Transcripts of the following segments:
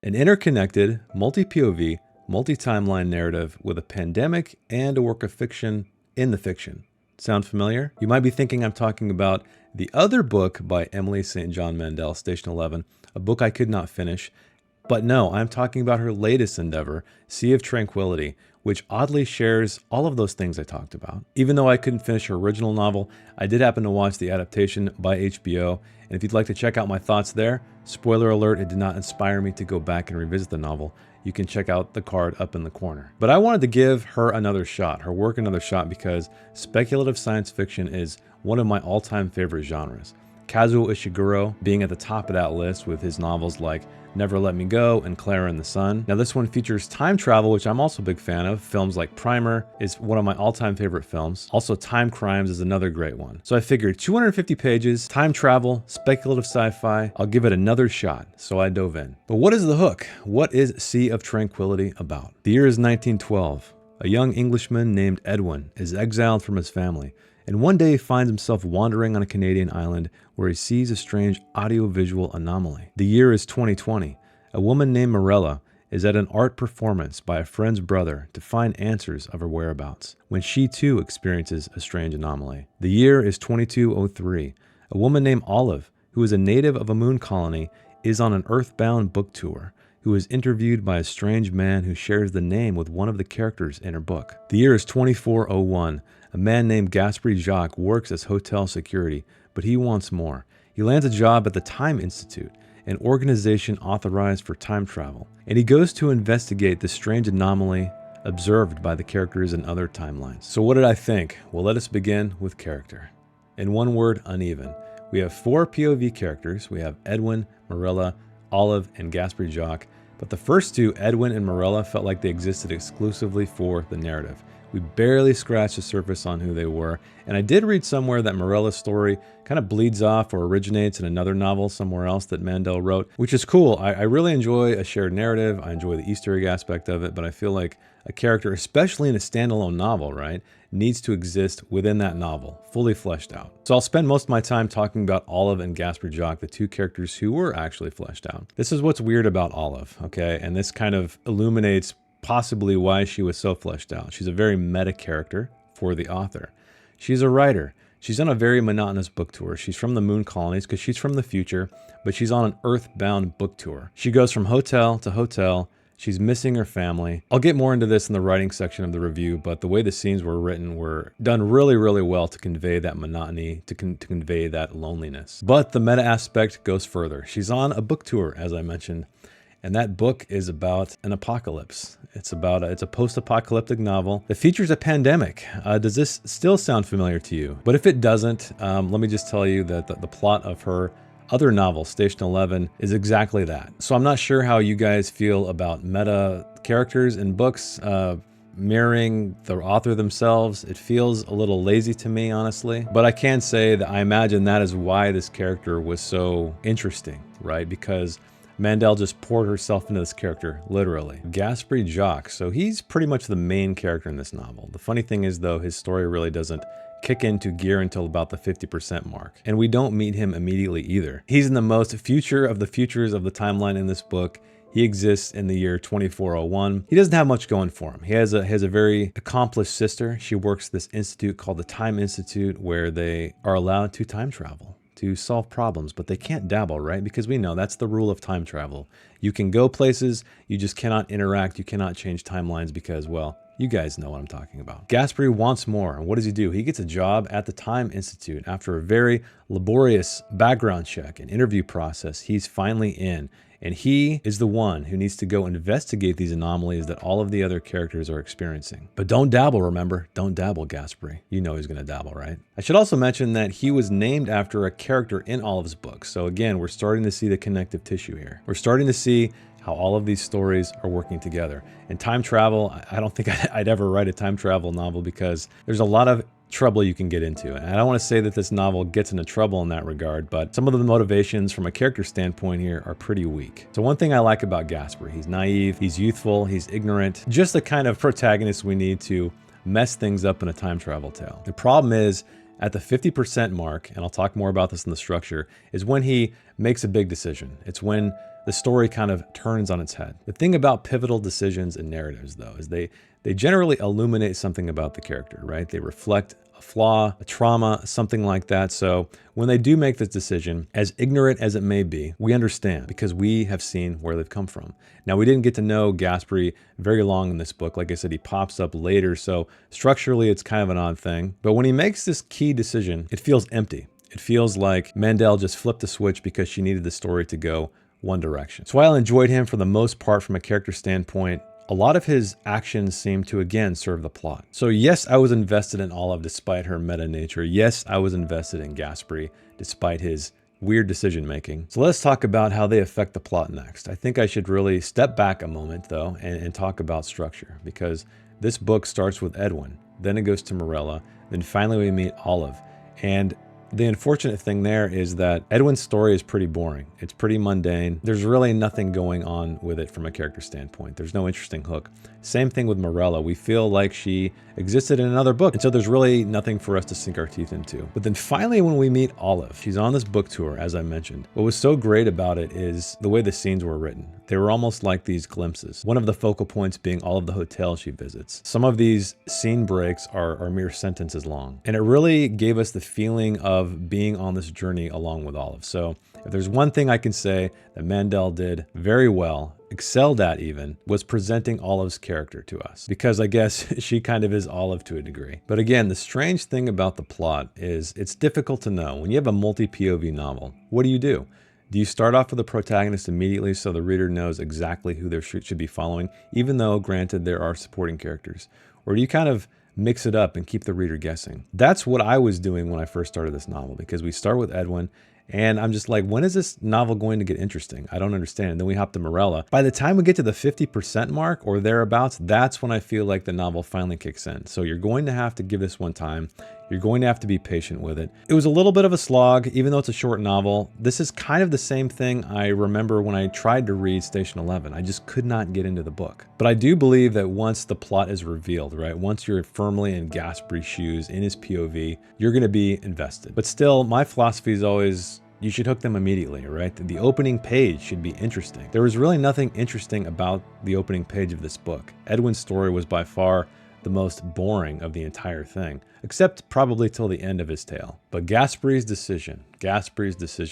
An interconnected, multi-POV, multi-timeline narrative with a pandemic and a work of fiction in the fiction. Sound familiar? You might be thinking I'm talking about the other book by Emily St. John Mandel, Station 11, a book I could not finish. But no, I'm talking about her latest endeavor, Sea of Tranquility, which oddly shares all of those things I talked about. Even though I couldn't finish her original novel, I did happen to watch the adaptation by HBO, and if you'd like to check out my thoughts there, spoiler alert, it did not inspire me to go back and revisit the novel. You can check out the card up in the corner. But I wanted to give her another shot, her work another shot, because speculative science fiction is one of my all-time favorite genres. Kazuo Ishiguro being at the top of that list with his novels like Never Let Me Go and Clara and the Sun. Now this one features time travel, which I'm also a big fan of. Films like Primer is one of my all-time favorite films. Also Time Crimes is another great one. So I figured 250 pages, time travel, speculative sci-fi, I'll give it another shot. So I dove in. But what is the hook? What is Sea of Tranquility about? The year is 1912. A young Englishman named Edwin is exiled from his family, and one day he finds himself wandering on a Canadian island where he sees a strange audiovisual anomaly. The year is 2020. A woman named Morella is at an art performance by a friend's brother to find answers of her whereabouts, when she too experiences a strange anomaly. The year is 2203. A woman named Olive, who is a native of a moon colony, is on an earthbound book tour, who is interviewed by a strange man who shares the name with one of the characters in her book. The year is 2401. A man named Gaspard Jacques works as hotel security, but he wants more. He lands a job at the Time Institute, an organization authorized for time travel, and he goes to investigate the strange anomaly observed by the characters in other timelines. So what did I think? Well, let us begin with character. In one word, uneven. We have 4 POV characters. We have Edwin, Morella, Olive, and Gaspard Jacques, but the first 2, Edwin and Morella, felt like they existed exclusively for the narrative. We barely scratched the surface on who they were, and I did read somewhere that Morella's story kind of bleeds off or originates in another novel somewhere else that Mandel wrote, which is cool. I really enjoy a shared narrative. I enjoy the Easter egg aspect of it, but I feel like a character, especially in a standalone novel, right, needs to exist within that novel, fully fleshed out. So I'll spend most of my time talking about Olive and Gaspard Jacques, the 2 characters who were actually fleshed out. This is what's weird about Olive, okay, and this kind of illuminates possibly why she was so fleshed out. She's a very meta character for the author. She's a writer. She's on a very monotonous book tour. She's from the moon colonies because she's from the future, but she's on an earthbound book tour. She goes from hotel to hotel. She's missing her family. I'll get more into this in the writing section of the review, but the way the scenes were written were done really, really well to convey that monotony, to convey that loneliness. But the meta aspect goes further. She's on a book tour, as I mentioned, and that book is about an apocalypse. It's a post-apocalyptic novel that features a pandemic. Does this still sound familiar to you? But if it doesn't, let me just tell you that the plot of her other novel, Station 11, is exactly that. So I'm not sure how you guys feel about meta characters in books mirroring the author themselves. It feels a little lazy to me, honestly. But I can say that I imagine that is why this character was so interesting, right? Because Mandel just poured herself into this character, literally. Gaspard Jacques, so he's pretty much the main character in this novel. The funny thing is, though, his story really doesn't kick into gear until about the 50% mark. And we don't meet him immediately either. He's in the most future of the futures of the timeline in this book. He exists in the year 2401. He doesn't have much going for him. He has a very accomplished sister. She works at this institute called the Time Institute, where they are allowed to time travel to solve problems, but they can't dabble, right? Because we know that's the rule of time travel. You can go places, you just cannot interact, you cannot change timelines because, well, you guys know what I'm talking about. Gaspard wants more, and what does he do? He gets a job at the Time Institute. After a very laborious background check and interview process, he's finally in. And he is the one who needs to go investigate these anomalies that all of the other characters are experiencing. But don't dabble, remember? Don't dabble, Gaspard. You know he's gonna dabble, right? I should also mention that he was named after a character in Olive's book. So again, we're starting to see the connective tissue here. We're starting to see how all of these stories are working together. And time travel, I don't think I'd ever write a time travel novel because there's a lot of trouble you can get into. And I don't want to say that this novel gets into trouble in that regard, but some of the motivations from a character standpoint here are pretty weak. So one thing I like about Gaspard, he's naive, he's youthful, he's ignorant, just the kind of protagonist we need to mess things up in a time travel tale. The problem is, at the 50% mark, and I'll talk more about this in the structure, is when he makes a big decision. It's when the story kind of turns on its head. The thing about pivotal decisions in narratives, though, is they generally illuminate something about the character, right? They reflect a flaw, a trauma, something like that. So when they do make this decision, as ignorant as it may be, we understand because we have seen where they've come from. Now, we didn't get to know Gasperi very long in this book. Like I said, he pops up later. So structurally, it's kind of an odd thing. But when he makes this key decision, it feels empty. It feels like Mandel just flipped the switch because she needed the story to go one direction. So while I enjoyed him for the most part from a character standpoint, a lot of his actions seem to again serve the plot. So yes, I was invested in Olive despite her meta nature. Yes, I was invested in Gasperi despite his weird decision making. So let's talk about how they affect the plot next. I think I should really step back a moment though and talk about structure, because this book starts with Edwin, then it goes to Morella, then finally we meet Olive. And the unfortunate thing there is that Edwin's story is pretty boring. It's pretty mundane. There's really nothing going on with it from a character standpoint. There's no interesting hook. Same thing with Morella. We feel like she existed in another book, and so there's really nothing for us to sink our teeth into. But then finally when we meet Olive, she's on this book tour, as I mentioned. What was so great about it is the way the scenes were written. They were almost like these glimpses. One of the focal points being all of the hotels she visits. Some of these scene breaks are mere sentences long. And it really gave us the feeling of being on this journey along with Olive. So if there's one thing I can say that Mandel did very well, excelled at even, was presenting Olive's character to us. Because I guess she kind of is Olive to a degree. But again, the strange thing about the plot is it's difficult to know. When you have a multi-POV novel, what do? Do you start off with the protagonist immediately so the reader knows exactly who they should be following, even though, granted, there are supporting characters? Or do you kind of mix it up and keep the reader guessing? That's what I was doing when I first started this novel, because we start with Edwin, and I'm just like, when is this novel going to get interesting? I don't understand. And then we hop to Morella. By the time we get to the 50% mark or thereabouts, that's when I feel like the novel finally kicks in. So you're going to have to give this one time. You're going to have to be patient with it. It was a little bit of a slog, even though it's a short novel. This is kind of the same thing I remember when I tried to read Station 11. I just could not get into the book. But I do believe that once the plot is revealed, right? Once you're firmly in Gasperi's shoes, in his POV, you're going to be invested. But still, my philosophy is always, you should hook them immediately, right? The opening page should be interesting. There was really nothing interesting about the opening page of this book. Edwin's story was by far the most boring of the entire thing, except probably till the end of his tale. But Gasperi's decision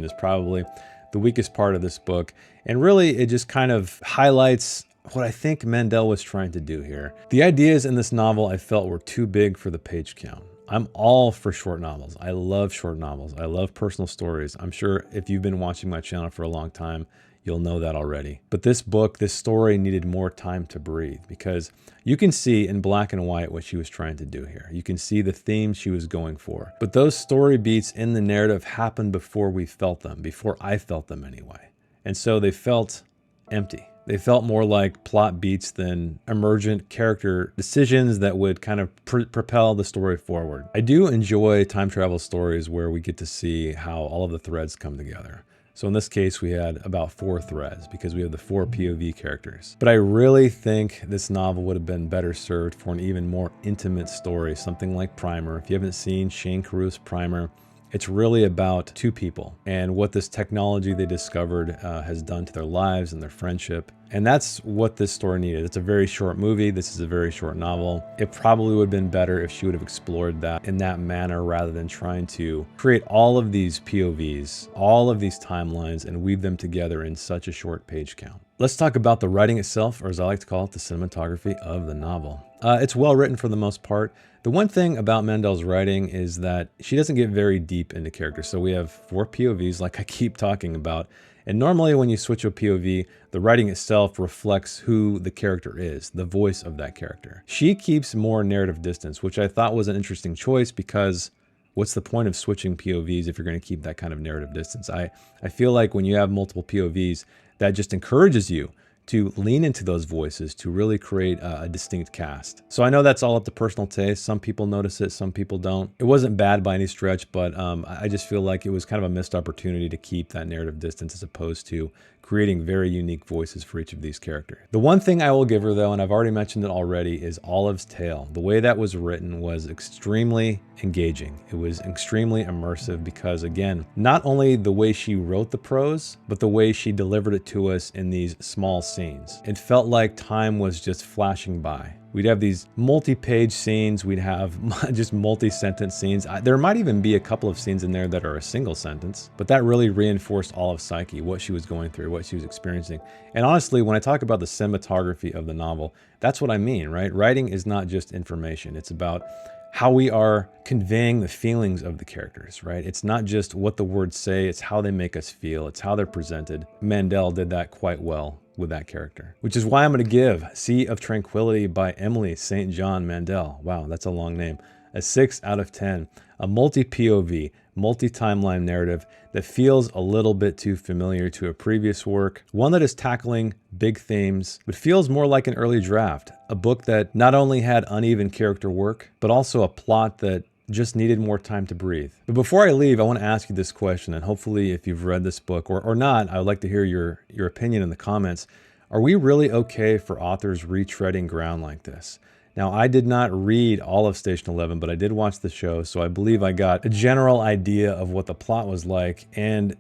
is probably the weakest part of this book. And really, it just kind of highlights what I think Mandel was trying to do here. The ideas in this novel I felt were too big for the page count. I'm all for short novels. I love short novels. I love personal stories. I'm sure if you've been watching my channel for a long time, you'll know that already. But this book, this story needed more time to breathe, because you can see in black and white what she was trying to do here. You can see the themes she was going for. But those story beats in the narrative happened before we felt them, before I felt them anyway. And so they felt empty. They felt more like plot beats than emergent character decisions that would kind of propel the story forward. I do enjoy time travel stories where we get to see how all of the threads come together. So in this case, we had about 4 threads because we have the 4 POV characters. But I really think this novel would have been better served for an even more intimate story, something like Primer. If you haven't seen Shane Carruth's Primer, it's really about 2 people and what this technology they discovered has done to their lives and their friendship. And that's what this story needed. It's a very short movie. This is a very short novel. It probably would have been better if she would have explored that in that manner rather than trying to create all of these POVs, all of these timelines, and weave them together in such a short page count. Let's talk about the writing itself, or as I like to call it, the cinematography of the novel. It's well written for the most part. The one thing about Mandel's writing is that she doesn't get very deep into characters. So we have 4 POVs, like I keep talking about. And normally when you switch a POV, the writing itself reflects who the character is, the voice of that character. She keeps more narrative distance, which I thought was an interesting choice, because what's the point of switching POVs if you're going to keep that kind of narrative distance? I feel like when you have multiple POVs, that just encourages you to lean into those voices to really create a distinct cast. So I know that's all up to personal taste. Some people notice it, some people don't. It wasn't bad by any stretch, but I just feel like it was kind of a missed opportunity to keep that narrative distance as opposed to creating very unique voices for each of these characters. The one thing I will give her though, and I've already mentioned it already, is Olive's tale. The way that was written was extremely engaging. It was extremely immersive because, again, not only the way she wrote the prose, but the way she delivered it to us in these small scenes. It felt like time was just flashing by. We'd have these multi-page scenes. We'd have just multi-sentence scenes. There might even be a couple of scenes in there that are a single sentence, but that really reinforced Olive's psyche, what she was going through, what she was experiencing. And honestly, when I talk about the cinematography of the novel, that's what I mean, right? Writing is not just information. It's about how we are conveying the feelings of the characters, right? It's not just what the words say, it's how they make us feel, it's how they're presented. Mandel did that quite well with that character, which is why I'm going to give Sea of Tranquility by Emily St. John Mandel, wow, that's a long name, a 6 out of 10. A multi-POV, multi-timeline narrative that feels a little bit too familiar to a previous work, one that is tackling big themes, but feels more like an early draft, a book that not only had uneven character work, but also a plot that just needed more time to breathe. But before I leave, I want to ask you this question, and hopefully if you've read this book or not, I would like to hear your opinion in the comments. Are we really okay for authors retreading ground like this? Now, I did not read all of Station 11, but I did watch the show, so I believe I got a general idea of what the plot was like. And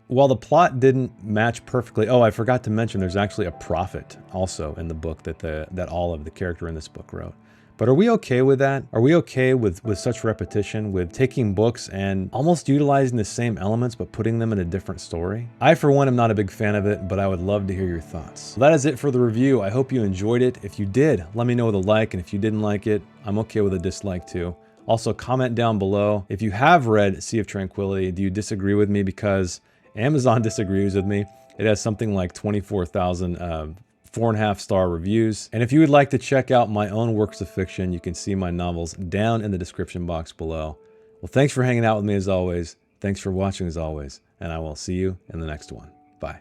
while the plot didn't match perfectly, oh, I forgot to mention there's actually a prophet also in the book that Olive, the character in this book, wrote. But are we okay with that? Are we okay with such repetition, with taking books and almost utilizing the same elements but putting them in a different story? I, for one, am not a big fan of it, but I would love to hear your thoughts. So that is it for the review. I hope you enjoyed it. If you did, let me know with a like, and if you didn't like it, I'm okay with a dislike too. Also, comment down below. If you have read Sea of Tranquility, do you disagree with me? Because Amazon disagrees with me. It has something like 24,000 4.5-star reviews. And if you would like to check out my own works of fiction, you can see my novels down in the description box below. Well, thanks for hanging out with me as always. Thanks for watching as always. And I will see you in the next one. Bye.